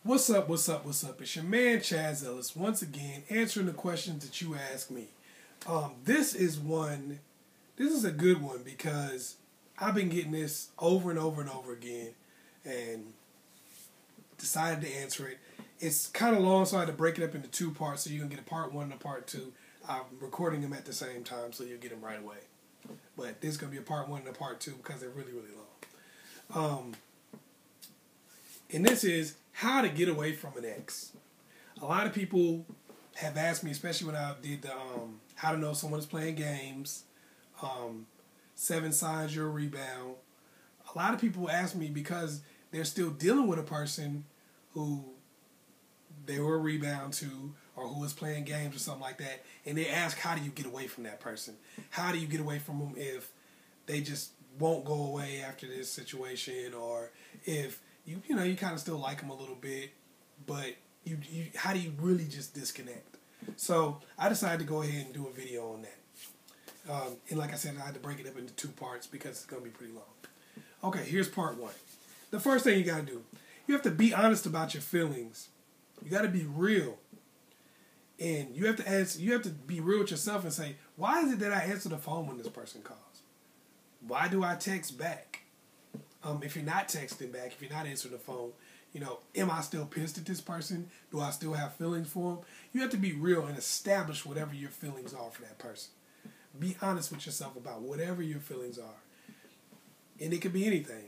What's up, what's up, what's up? It's your man, Chazzellis, once again, answering the questions that you ask me. This is a good one because I've been getting this over and over and over again and decided to answer it. It's kind of long, so I had to break it up into two parts so you can get a part one and a part two. I'm recording them at the same time, so you'll get them right away. But this is going to be a part one and a part two because they're really, really long. And this is how to get away from an ex. A lot of people have asked me, especially when I did the how to know someone is playing games, 7 signs you're a rebound. A lot of people ask me because they're still dealing with a person who they were a rebound to or who was playing games or something like that, and they ask, how do you get away from that person? How do you get away from them if they just won't go away after this situation, or if you kind of still like them a little bit, but you how do you really just disconnect? So I decided to go ahead and do a video on that. And like I said, I had to break it up into two parts because it's going to be pretty long. Okay, here's part one. The first thing you got to do, you have to be honest about your feelings. You got to be real. And you have to answer. You have to be real with yourself and say, why is it that I answer the phone when this person calls? Why do I text back? If you're not texting back, if you're not answering the phone, am I still pissed at this person? Do I still have feelings for them? You have to be real and establish whatever your feelings are for that person. Be honest with yourself about whatever your feelings are. And it could be anything,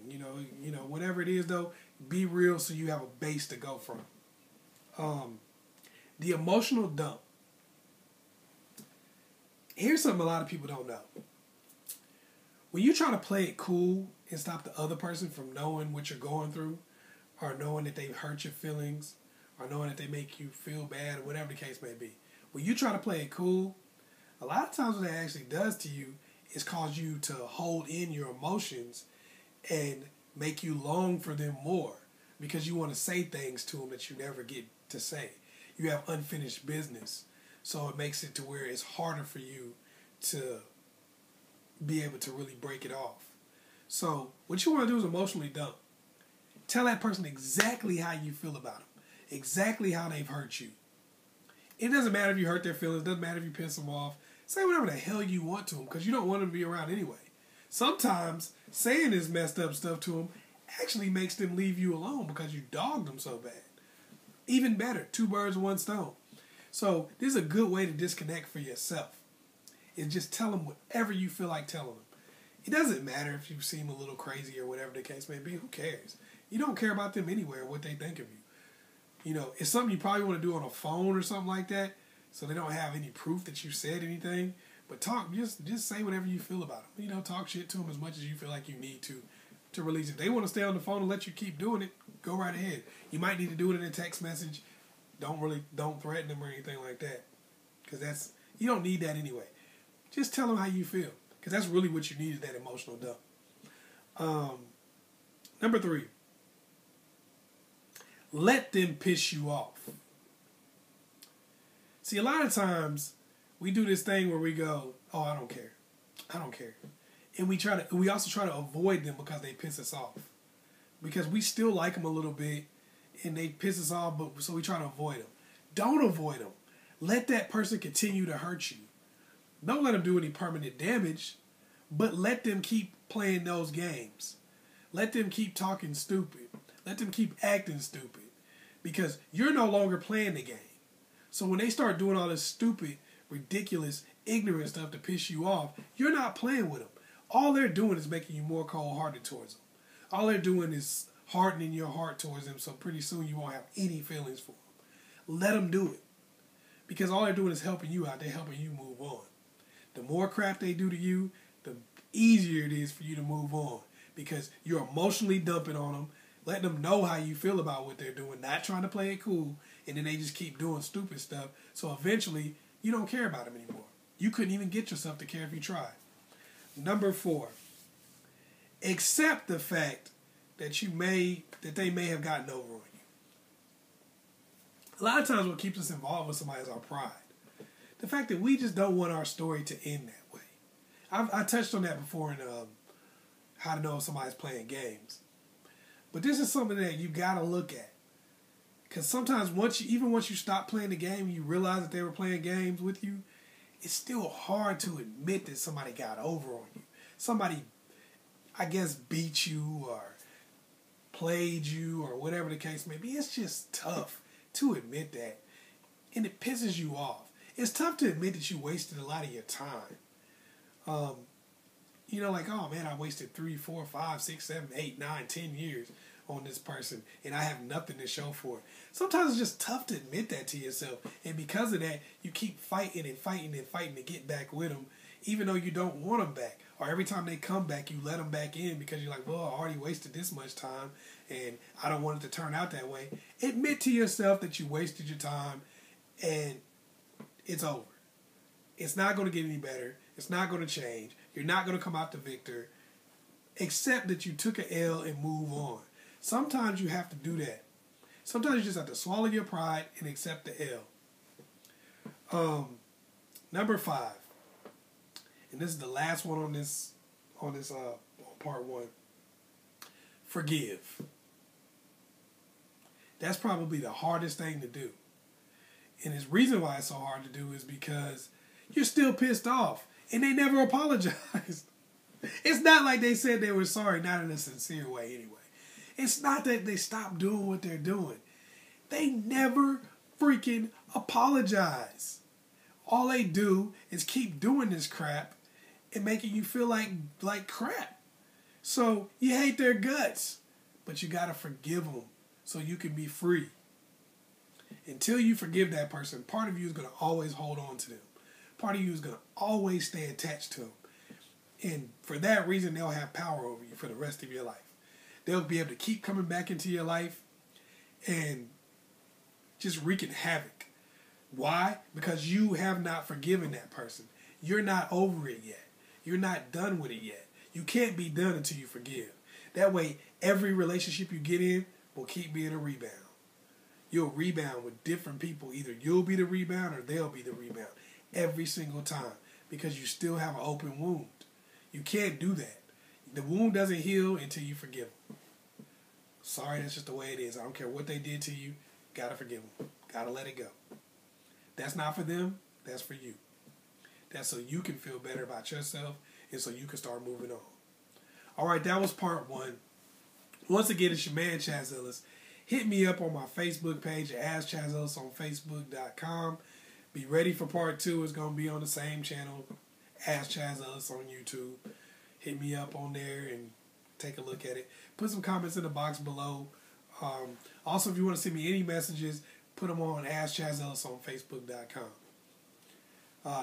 whatever it is though, be real so you have a base to go from. The emotional dump. Here's something a lot of people don't know. When you try to play it cool and stop the other person from knowing what you're going through, or knowing that they've hurt your feelings, or knowing that they make you feel bad, or whatever the case may be. When you try to play it cool, a lot of times what that actually does to you is cause you to hold in your emotions and make you long for them more because you want to say things to them that you never get to say. You have unfinished business, so it makes it to where it's harder for you to be able to really break it off. So what you want to do is emotionally dump. Tell that person exactly how you feel about them, exactly how they've hurt you. It doesn't matter if you hurt their feelings, it doesn't matter if you piss them off. Say whatever the hell you want to them because you don't want them to be around anyway. Sometimes saying this messed up stuff to them actually makes them leave you alone because you dogged them so bad. Even better, 2 birds, 1 stone. So this is a good way to disconnect for yourself. Is just tell them whatever you feel like telling them. It doesn't matter if you seem a little crazy or whatever the case may be. Who cares? You don't care about them anyway or what they think of you. It's something you probably want to do on a phone or something like that, so they don't have any proof that you said anything. But just say whatever you feel about them. Talk shit to them as much as you feel like you need to release it. If they want to stay on the phone and let you keep doing it, go right ahead. You might need to do it in a text message. Don't threaten them or anything like that, because you don't need that anyway. Just tell them how you feel, because that's really what you need is that emotional dump. Number 3. Let them piss you off. See, a lot of times we do this thing where we go, "Oh, I don't care. I don't care," and we also try to avoid them because they piss us off, because we still like them a little bit, and they piss us off, so we try to avoid them. Don't avoid them. Let that person continue to hurt you. Don't let them do any permanent damage, but let them keep playing those games. Let them keep talking stupid. Let them keep acting stupid, because you're no longer playing the game. So when they start doing all this stupid, ridiculous, ignorant stuff to piss you off, you're not playing with them. All they're doing is making you more cold-hearted towards them. All they're doing is hardening your heart towards them, so pretty soon you won't have any feelings for them. Let them do it, because all they're doing is helping you out. They're helping you move on. The more crap they do to you, the easier it is for you to move on, because you're emotionally dumping on them, letting them know how you feel about what they're doing, not trying to play it cool, and then they just keep doing stupid stuff. So eventually, you don't care about them anymore. You couldn't even get yourself to care if you tried. Number 4, accept the fact that they may have gotten over on you. A lot of times what keeps us involved with somebody is our pride. The fact that we just don't want our story to end that way. I touched on that before in how to know if somebody's playing games. But this is something that you got to look at. Because sometimes even once you stop playing the game, you realize that they were playing games with you. It's still hard to admit that somebody got over on you. Somebody, I guess, beat you or played you or whatever the case may be. It's just tough to admit that. And it pisses you off. It's tough to admit that you wasted a lot of your time. Like, oh man, I wasted 3, 4, 5, 6, 7, 8, 9, 10 years on this person and I have nothing to show for it. Sometimes it's just tough to admit that to yourself. And because of that, you keep fighting and fighting and fighting to get back with them, even though you don't want them back. Or every time they come back, you let them back in because you're like, well, I already wasted this much time and I don't want it to turn out that way. Admit to yourself that you wasted your time and it's over. It's not going to get any better. It's not going to change. You're not going to come out the victor. Accept that you took an L and move on. Sometimes you have to do that. Sometimes you just have to swallow your pride and accept the L. Number 5. And this is the last one on this on part 1. Forgive. That's probably the hardest thing to do. And the reason why it's so hard to do is because you're still pissed off. And they never apologized. It's not like they said they were sorry, not in a sincere way anyway. It's not that they stopped doing what they're doing. They never freaking apologize. All they do is keep doing this crap and making you feel like crap. So you hate their guts, but you got to forgive them so you can be free. Until you forgive that person, part of you is going to always hold on to them. Part of you is going to always stay attached to them. And for that reason, they'll have power over you for the rest of your life. They'll be able to keep coming back into your life and just wreaking havoc. Why? Because you have not forgiven that person. You're not over it yet. You're not done with it yet. You can't be done until you forgive. That way, every relationship you get in will keep being a rebound. You'll rebound with different people. Either you'll be the rebound or they'll be the rebound. Every single time. Because you still have an open wound. You can't do that. The wound doesn't heal until you forgive them. Sorry, that's just the way it is. I don't care what they did to you. Gotta forgive them. Gotta let it go. That's not for them. That's for you. That's so you can feel better about yourself and so you can start moving on. Alright, that was part 1. Once again, it's your man, Chazzellis. Hit me up on my Facebook page at askchazzellis on Facebook.com. Be ready for part 2. It's going to be on the same channel, Ask Chazzellis on YouTube. Hit me up on there and take a look at it. Put some comments in the box below. Also, if you want to send me any messages, put them on askchazzellis on Facebook.com.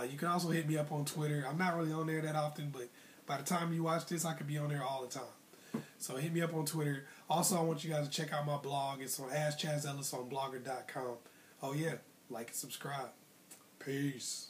You can also hit me up on Twitter. I'm not really on there that often, but by the time you watch this, I could be on there all the time. So hit me up on Twitter. Also, I want you guys to check out my blog. It's on askchazzellis on blogger.com. Oh yeah, like and subscribe. Peace.